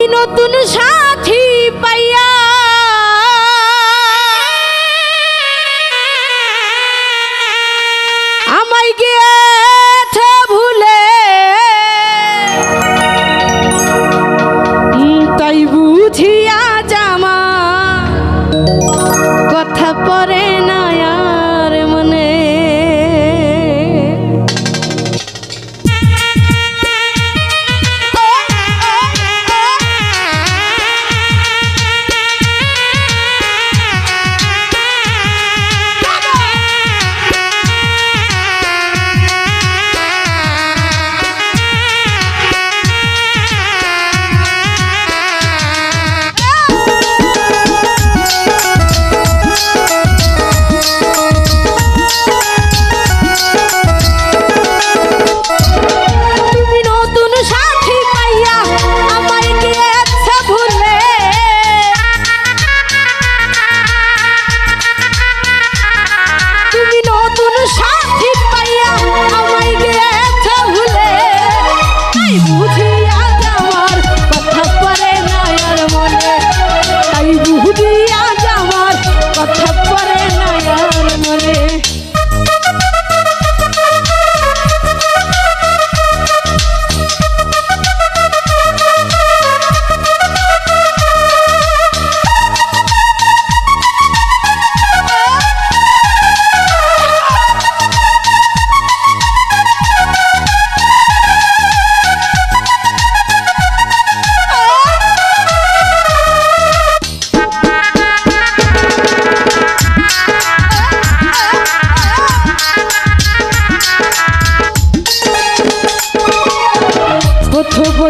নতুন সাথী পাইয়া আমায় গিয়েছে ভুলে, তাই বুঝিয়া জামা কথা পরে না আর মনে।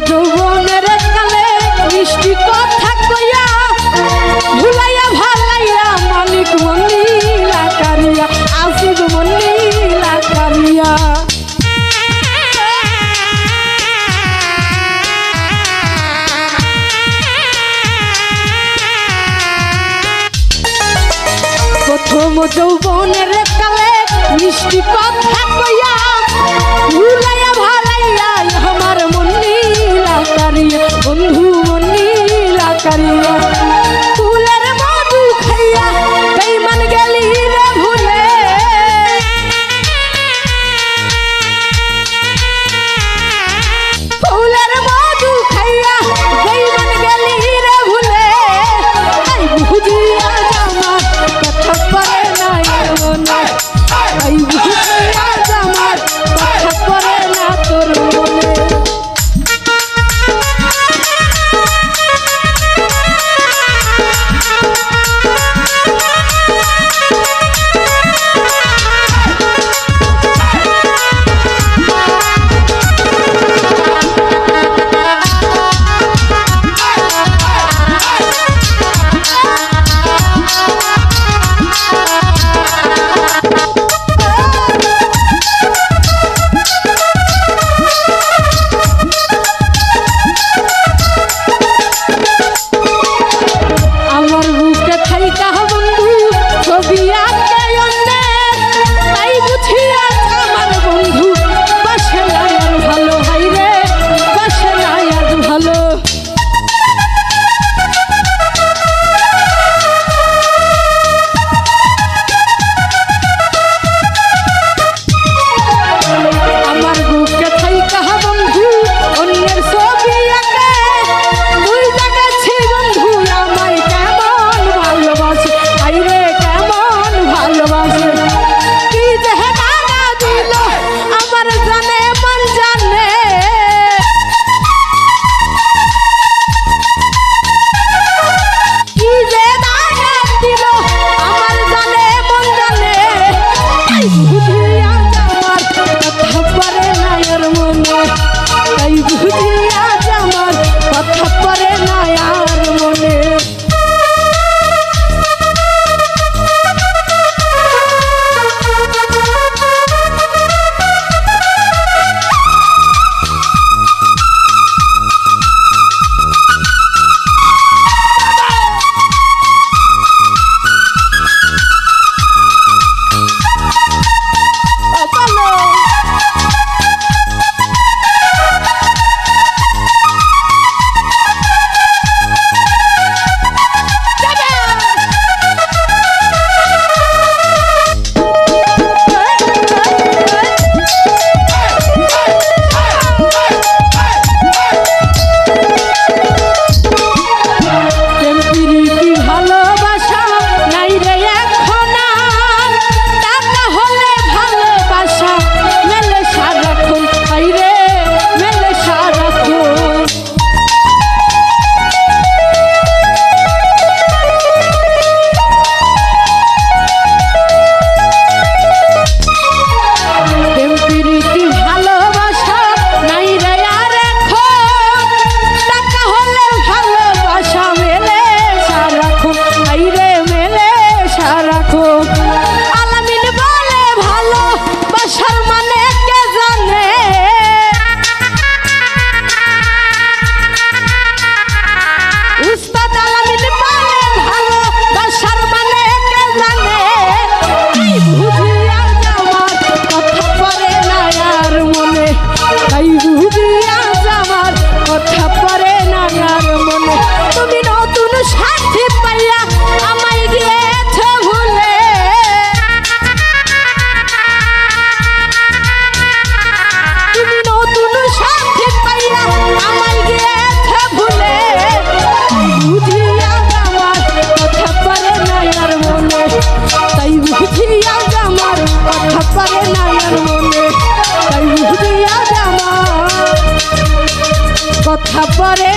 যৌবনের কালে মিষ্টি কথা কইয়া ভুলাইয়া ভালাইয়া মালিক মন্দিলা কারিয়া আসিব মন্দিলা কারিয়া। প্রথম যৌবনের কালে মিষ্টি কথা কইয়া ভুলাইয়া ভালাইয়া আমার মন্দিলা কারিয়া বন্ধু মন্দিলা কারিয়া। ফুলের মধু খাইয়া বেঈমান গেলি রে ভুলে, ফুলের মধু খাইয়া বেঈমান গেলি রে ভুলে, তাই বুঝিয়া জামার কথা পরে না মনে, তাই বুঝিয়া জামার কথা পরে না তোর মনে। কথা পরে